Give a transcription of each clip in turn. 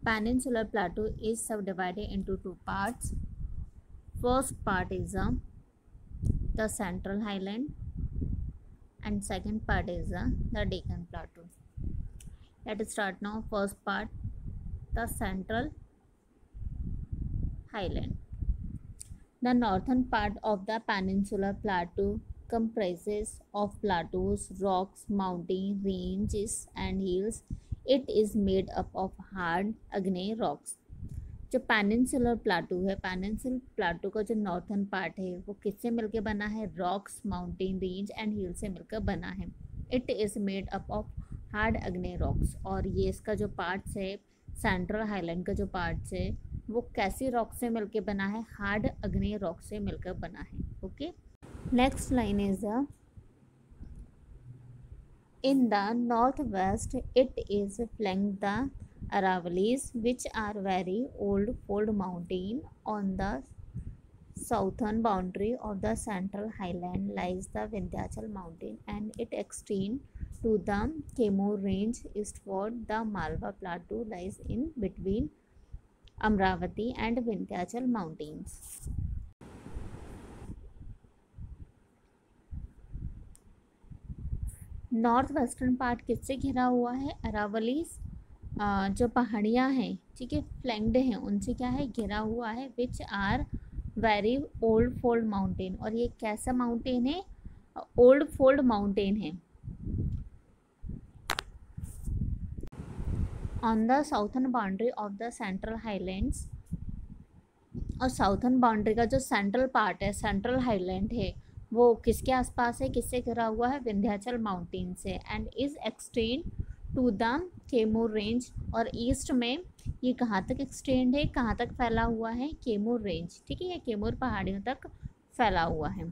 Peninsular Plateau is subdivided into two parts. First part is the Central Highland and second part is the Deccan Plateau. Let us start now. First part, the Central Highland. The northern part of the Peninsular Plateau comprises of plateaus, rocks, mountain ranges and hills. It is made up of hard Agnei rocks. जो peninsular plateau है, peninsular plateau का जो northern part है वो किससे मिलकर बना है? रॉक्स, माउंटेन रेंज एंड हिल से मिलकर बना है. It is made up of hard अग्ने रॉक्स. और ये इसका जो पार्ट्स है, सेंट्रल हाईलैंड का जो पार्ट्स है वो कैसी रॉक से मिलकर बना है? हार्ड अग्ने रॉक से मिलकर बना है. Okay, next line is in the north west it is flank the Aravallis, which are very old fold mountain. On the southern boundary of the Central Highland lies the Vindhyachal mountain and it extends to the Kemur range eastward. The Malwa plateau lies in between Amravati and Vindhyachal mountains. North western part किससे घिरा हुआ है? अरावलीज जो पहाड़ियाँ हैं, ठीक है, flanked हैं, उनसे क्या है? घिरा हुआ है. Which are very old fold mountain. और ये कैसा माउंटेन है? ओल्ड फोल्ड माउंटेन है. On the southern boundary of the central highlands. और साउथर्न बाउंड्री का जो सेंट्रल पार्ट है, सेंट्रल हाईलैंड है, वो किसके आसपास है? किससे घिरा हुआ है? विंध्याचल माउंटेन से. And is extend to the Kaimur range. और ईस्ट में ये कहाँ तक एक्सटेंड है? कहाँ तक फैला हुआ है? केमूर रेंज, ठीक है, ये केमूर पहाड़ियों तक फैला हुआ है.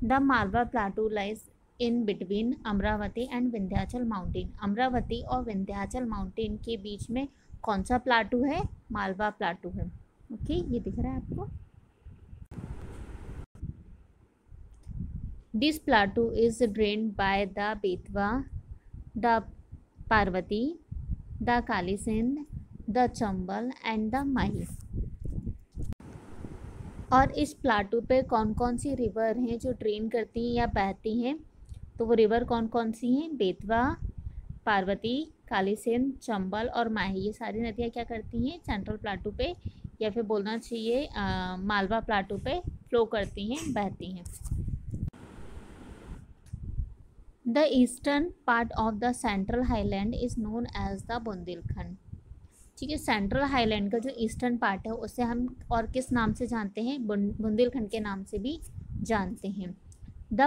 The Malwa plateau lies in between Amravati and Vindhyachal mountain. Amravati और विंध्याचल माउंटेन के बीच में कौन सा प्लाटू है? मालवा प्लाटू है. ओके, ये दिख रहा है आपको. This plateau is drained by the Betwa, the Parvati, the Kalisindh, the Chambal and the Mahi. और इस प्लाटू पे कौन कौन सी रिवर हैं जो ड्रेन करती हैं या बहती हैं? तो वो रिवर कौन कौन सी हैं? बेतवा, पार्वती, कालीसिंध, चंबल और माही. ये सारी नदियाँ क्या करती हैं? सेंट्रल प्लाटू पे, या फिर बोलना चाहिए मालवा प्लाटू पे फ्लो करती हैं, बहती हैं. The eastern part of the Central Highland is known as the Bundelkhand. ठीक है, सेंट्रल हाईलैंड का जो ईस्टर्न पार्ट है उसे हम और किस नाम से जानते हैं? बुंदेलखंड के नाम से भी जानते हैं. The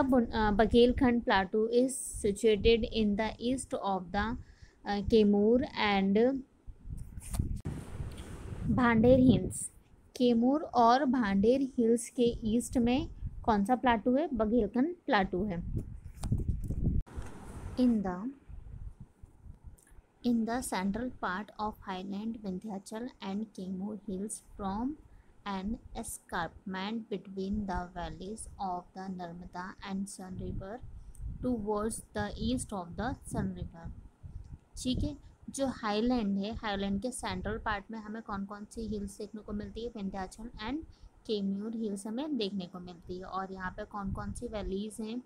Baghelkhand plateau is situated in the east of the Kaimur and Bhander hills. Kaimur और भांडेर हिल्स के ईस्ट में कौन सा प्लाटू है? बघेलखंड प्लाटू है. In the central part of Highland, Vindhyachal and Kemur hills form an escarpment between the valleys of the Narmada and Sun River towards the east of the Sun River. ठीक है, जो highland है, highland के central part में हमें कौन कौन सी hills देखने को मिलती है? विंध्याचल एंड केम्यूर हिल्स हमें देखने को मिलती है. और यहाँ पे कौन कौन सी वैलीज़ हैं?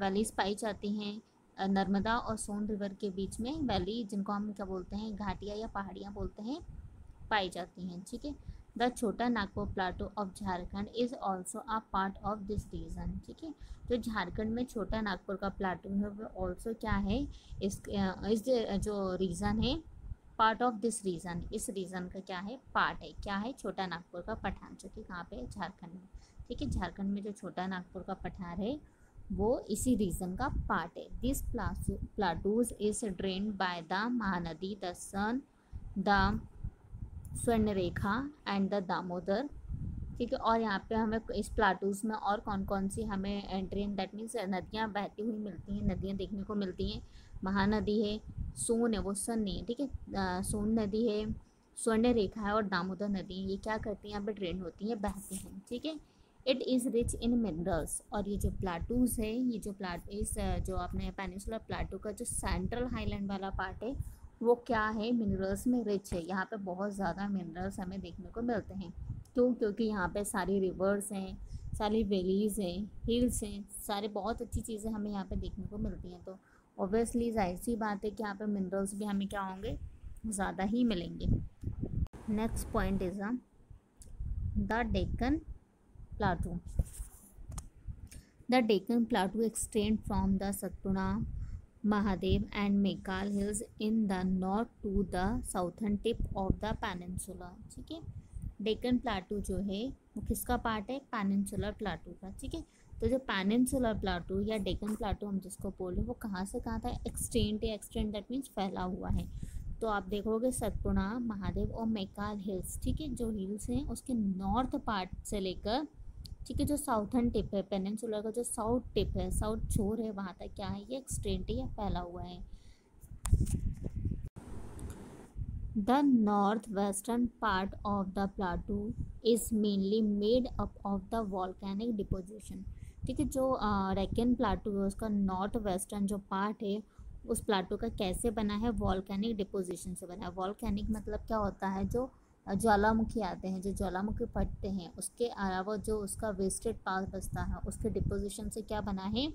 वैलीज़ पाई जाती हैं नर्मदा और सोन रिवर के बीच में. वैली जिनको हम क्या बोलते हैं? घाटियाँ या पहाड़ियाँ बोलते हैं, पाई जाती हैं. ठीक है, the Chota Nagpur plateau of Jharkhand is also a part of this region. ठीक है, जो झारखंड में छोटा नागपुर का प्लाटू है वो ऑल्सो क्या है? इस जो रीजन है, पार्ट ऑफ दिस रीजन, इस रीजन का क्या है? पार्ट है. क्या है? छोटा नागपुर का पठार, जो कि कहाँ पे है? झारखंड में. ठीक है, झारखंड में जो छोटा नागपुर का पठार है वो इसी रीजन का पार्ट है. This plateaus is drained by the Mahanadi, the Son, the Swarnarekha and the Damodar. ठीक है, और यहाँ पे हमें इस प्लाटूज में और कौन कौन सी हमें एंट्री, दैट मीन्स नदियाँ बहती हुई मिलती हैं, नदियाँ देखने को मिलती हैं. महानदी है, सोन है, वो सन नहीं है. ठीक है, सोन नदी है, स्वर्णरेखा है और दामोदर नदी है. ये क्या करती हैं? यहाँ पे ड्रेन होती हैं, बहती हैं. ठीक है, it is rich in minerals. और ये जो प्लाटूज़ है, ये जो जो आपने पेनिनसुलर प्लाटू का जो सेंट्रल हाईलैंड वाला पार्ट है वो क्या है, मिनरल्स में रिच है। यहाँ पे बहुत ज़्यादा मिनरल्स हमें देखने को मिलते हैं। क्यों? क्योंकि यहाँ पे सारी रिवर्स हैं, सारी वैलीज़ हैं, हिल्स हैं, सारे बहुत अच्छी चीज़ें हमें यहाँ पे देखने को मिलती हैं। तो ऑब्वियसली जाहिर सी बात है कि यहाँ पे मिनरल्स भी हमें क्या होंगे, ज़्यादा ही मिलेंगे। Next point is the Deccan plateau. The Deccan Plateau extends from the Satpura, Mahadev and Mekal hills in the north to the southern tip of the peninsula। ठीक है, डेक्कन प्लाटू जो है वो किसका पार्ट है, पेनिनसुलर प्लाटू का। ठीक है, तो जो पेनिनसुलर प्लाटू या डेक्कन प्लाटू हम जिसको बोले वो कहाँ से कहाँ था, एक्सटेंड या एक्सटेंड दैट मीन्स फैला हुआ है। तो आप देखोगे सतपुड़ा, महादेव और मेकाल हिल्स, ठीक है, जो हिल्स हैं उसके नॉर्थ पार्ट से लेकर, ठीक है, जो साउथर्न टिप है पेनिनसुलर का, जो साउथ टिप है, साउथ छोर है, वहाँ तक क्या है, ये एक्सटेंट या फैला हुआ है। The north western part of the plateau is mainly made up of the volcanic deposition. ठीक है, जो डेक्कन प्लाटू है उसका नॉर्थ वेस्टर्न जो पार्ट है उस प्लाटू का कैसे बना है, वॉल्केनिक डिपोजिशन से बना है। वॉल्केनिक मतलब क्या होता है, जो ज्वालामुखी आते हैं, जो ज्वालामुखी फटते हैं, उसके अलावा जो उसका वेस्टेड पार्ट बचता है उसके डिपोजिशन से क्या बना है,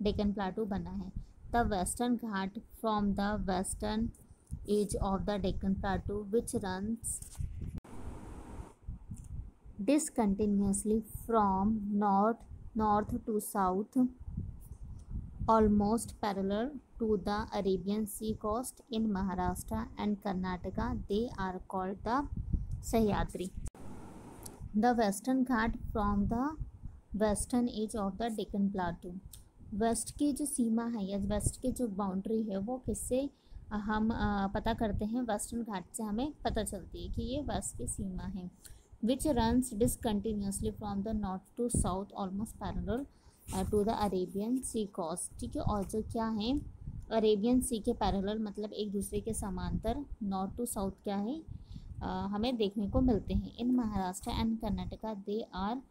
डेक्कन प्लाटू बना है। The western Ghat from the western edge of the Deccan Plateau which runs discontinuously from north to south, almost parallel to the Arabian Sea coast in Maharashtra and Karnataka. They are called the Sahyadri। The Western Ghat from the western edge of the Deccan Plateau। West की जो सीमा है या waste की जो boundary है वो किससे हम पता करते हैं, वेस्टर्न घाट से हमें पता चलती है कि ये वेस्ट की सीमा है। Which runs discontinuously from the north to south almost parallel to the Arabian sea coast. ठीक है, और जो क्या है, अरेबियन सी के पैरेलल मतलब एक दूसरे के समांतर नॉर्थ टू साउथ क्या है, हमें देखने को मिलते हैं। In Maharashtra and Karnataka they are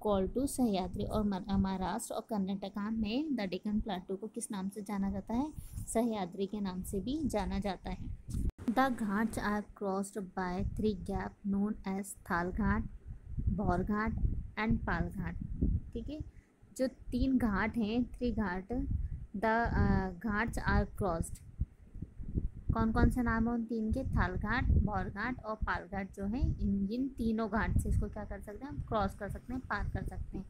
call to Sahyadri. और महाराष्ट्र और कर्नाटका में द डेक्कन प्लाटू को किस नाम से जाना जाता है, सह्याद्री के नाम से भी जाना जाता है। The ghats are crossed by 3 gap known as Thal Ghat, Bhaur Ghat and पाल घाट। ठीक है, जो 3 घाट हैं, 3 घाट, द घाट्स आर क्रॉस्ड, कौन कौन से नाम है उन 3 के, थाल घाट, भौर घाट और पाल घाट जो है, इन तीनों घाट से इसको क्या कर सकते हैं, हम क्रॉस कर सकते हैं, पार कर सकते हैं।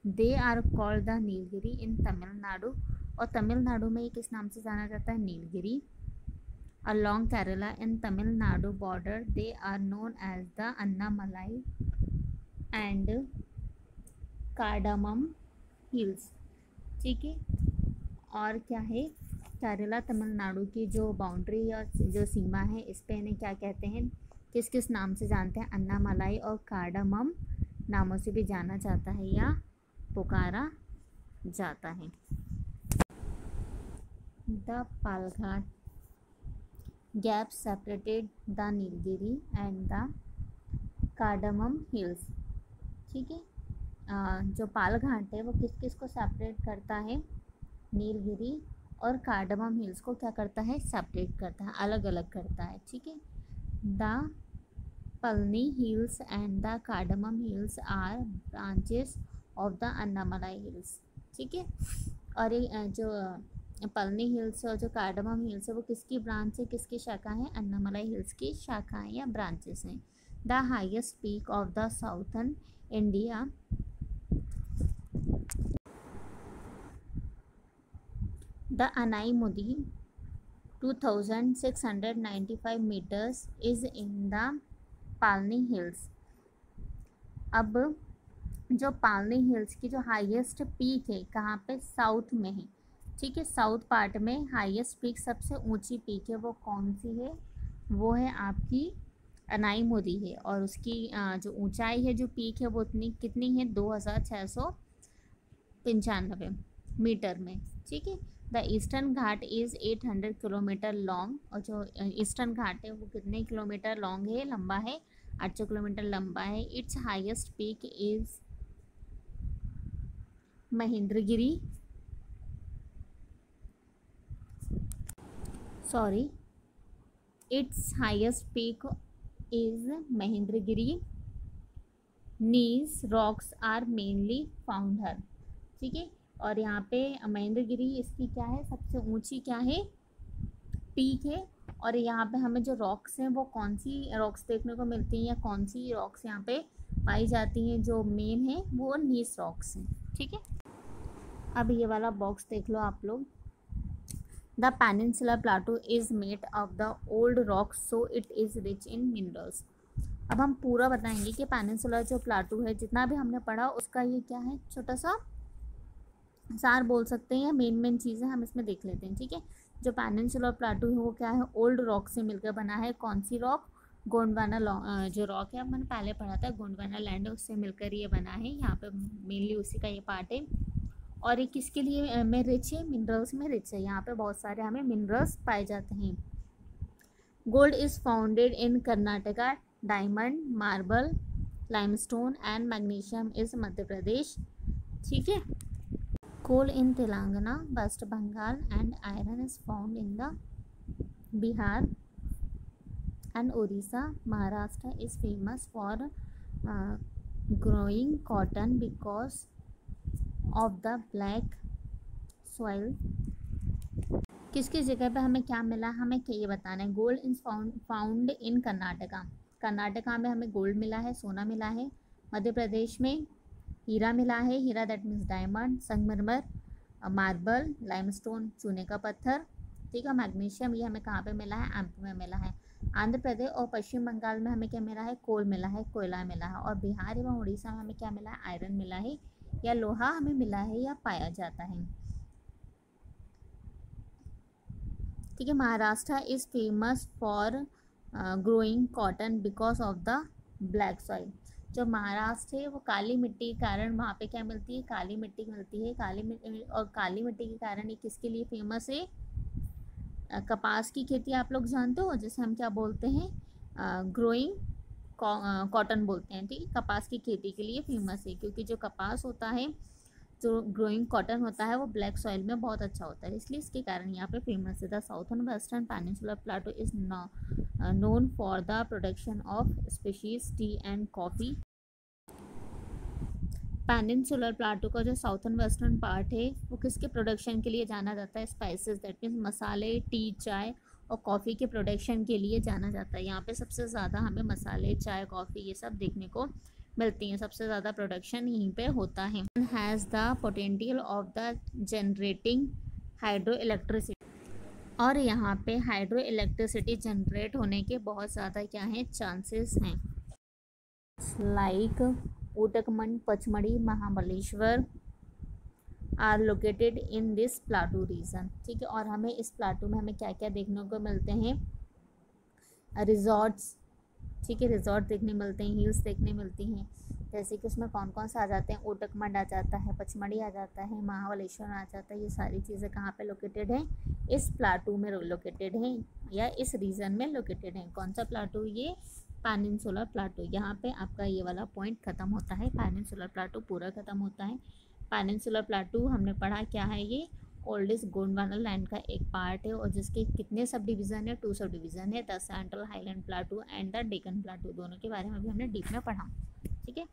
They are called the Nilgiri in Tamil Nadu. और तमिलनाडु में ये किस नाम से जाना जाता है, Nilgiri. along Kerala in Tamil Nadu border they are known as the Annamalai and Cardamom hills। ठीक है, और क्या है, केरला तमिलनाडु की जो बाउंड्री या जो सीमा है इस पे इन्हें क्या कहते हैं, किस किस नाम से जानते हैं, अन्नामलाई और कार्डामम नामों से भी जाना जाता है या पुकारा जाता है। The Palghat gap separated the Nilgiri and the cardamom hills. ठीक है, जो पाल घाट है वो किस किस को सेपरेट करता है, नीलगिरी और कार्डामम हिल्स को क्या करता है, सेपरेट करता है, अलग अलग करता है। ठीक है, the Palani hills and the cardamom hills are branches of the Annamalai hills. ठीक है, और ये जो पलनी हिल्स और जो कार्डामम हिल्स है वो किसकी ब्रांच है, किसकी शाखा है, अन्नामलाई हिल्स की शाखाएं या ब्रांचेस हैं। The highest peak of the southern India the Anaimudi 2695 meters is in the Palani hills. अब जो पालनी हिल्स की जो हाईएस्ट पीक है कहाँ पे, साउथ में है। ठीक है, साउथ पार्ट में हाईएस्ट पीक, सबसे ऊंची पीक है वो कौन सी है, वो है आपकी अनाईमुदी है। और उसकी जो ऊंचाई है, जो पीक है वो उतनी कितनी है, 2695 मीटर में। ठीक है, the eastern Ghat is 800 kilometre long. और जो ईस्टर्न घाट है वो कितने किलोमीटर लॉन्ग है, लंबा है, 800 किलोमीटर लंबा है। Its highest peak is Mahendragiri, sorry, its highest peak is Mahendragiri, gneiss rocks are mainly found here. ठीक है, और यहाँ पे महेंद्रगिरी इसकी क्या है, सबसे ऊंची क्या है, पीक है। और यहाँ पे हमें जो रॉक्स हैं वो कौन सी रॉक्स देखने को मिलती हैं, या कौन सी रॉक्स यहाँ पे पाई जाती हैं, जो मेन है वो नीस रॉक्स हैं। ठीक है, अब ये वाला बॉक्स देख लो आप लोग। The peninsular plateau is made of the old rocks so it is rich in minerals. अब हम पूरा बताएंगे कि पेनिनसुलर जो प्लाटू है, जितना भी हमने पढ़ा उसका ये क्या है, छोटा सा सार बोल सकते हैं, या मेन चीज़ें हम इसमें देख लेते हैं। ठीक है, जो पेनिनसुलर प्लाटू है वो क्या है, ओल्ड रॉक से मिलकर बना है। कौन सी रॉक, गोंडवाना जो रॉक है, मैंने पहले पढ़ा था, गोंडवाना लैंड उससे मिलकर ये बना है। यहाँ पे मेनली उसी का ये पार्ट है। और ये किसके लिए में रिच है, मिनरल्स में रिच है। यहाँ पे बहुत सारे हमें मिनरल्स पाए जाते हैं। Gold is founded in Karnataka, diamond, marble, limestone and magnesium is Madhya Pradesh. ठीक है, coal in Telangana, West Bengal and iron is found in the Bihar and Orissa. Maharashtra is famous for growing cotton because of the black soil. किस किस जगह पे हमें क्या मिला, हमें क्या ये बताना है। Gold is found in Karnataka, Karnataka में हमें गोल्ड मिला है, सोना मिला है। मध्य प्रदेश में हीरा मिला है, हीरा दैट मीन्स डायमंड, संगमरमर, मार्बल, लाइमस्टोन चूने का पत्थर। ठीक है, मैग्नीशियम ये हमें कहाँ पे मिला है, एमपी में मिला है। आंध्र प्रदेश और पश्चिम बंगाल में हमें क्या मिला है, कोल मिला है, कोयला मिला है। और बिहार एवं उड़ीसा में हमें क्या मिला है, आयरन मिला है, या लोहा हमें मिला है या पाया जाता है। ठीक है, Maharashtra is famous for growing cotton because of the black soil. जो महाराष्ट्र है वो काली मिट्टी के कारण वहाँ पे क्या मिलती है, काली मिट्टी मिलती है। काली मिट्टी, और काली मिट्टी के कारण ये किसके लिए फेमस है, कपास की खेती आप लोग जानते हो, जिसे हम क्या बोलते हैं, ग्रोइंग कॉटन बोलते हैं। ठीक है, कपास की खेती के लिए फेमस है, क्योंकि जो कपास होता है, जो ग्रोइंग कॉटन होता है, वो ब्लैक सॉइल में बहुत अच्छा होता है, इसलिए इसके कारण यहाँ पे फेमस है। The southern western peninsular Plato is known for the production of species T and coffee. Peninsular Plato का जो साउथर्न वेस्टर्न पार्ट है वो किसके प्रोडक्शन के लिए जाना जाता है, स्पाइसेस दैट मीन्स मसाले, टी, चाय और कॉफ़ी के प्रोडक्शन के लिए जाना जाता है। यहाँ पे सबसे ज़्यादा हमें मसाले, चाय, कॉफ़ी ये सब देखने को मिलती हैं, सबसे ज़्यादा प्रोडक्शन यहीं पे होता है। Has the potential of the generating hydro electricity, और यहाँ पे हाइड्रो इलेक्ट्रिसिटी जनरेट होने के बहुत ज़्यादा क्या हैं, चांसेस हैं। Like Ootacamund, Pachmarhi, Mahabaleshwar are located in this plateau region. ठीक है, और हमें इस प्लाटू में हमें क्या क्या देखने को मिलते हैं, रिजॉर्ट्स। ठीक है, रिजॉर्ट देखने मिलते हैं, हिल्स देखने मिलती हैं। जैसे कि उसमें कौन कौन सा आ जाते हैं, उटकमंड आ जाता है, पचमढ़ी आ जाता है, महाबलेश्वर आ जाता है। ये सारी चीज़ें कहाँ पे लोकेटेड हैं, इस प्लाटू में लोकेटेड हैं, या इस रीजन में लोकेटेड हैं। कौन सा प्लाटू, ये पेनिनसुलर प्लाटू। यहाँ पे आपका ये वाला पॉइंट ख़त्म होता है, पेनिनसुलर प्लाटू पूरा ख़त्म होता है। पेनिनसुलर प्लाटू हमने पढ़ा क्या है, ये ओल्डेस्ट गोंडवाना लैंड का एक पार्ट है, और जिसके कितने सब डिवीज़न है, 2 सब डिवीज़न है, the central highland plateau and the Deccan plateau. दोनों के बारे में भी हमने डीप में पढ़ा। ठीक है।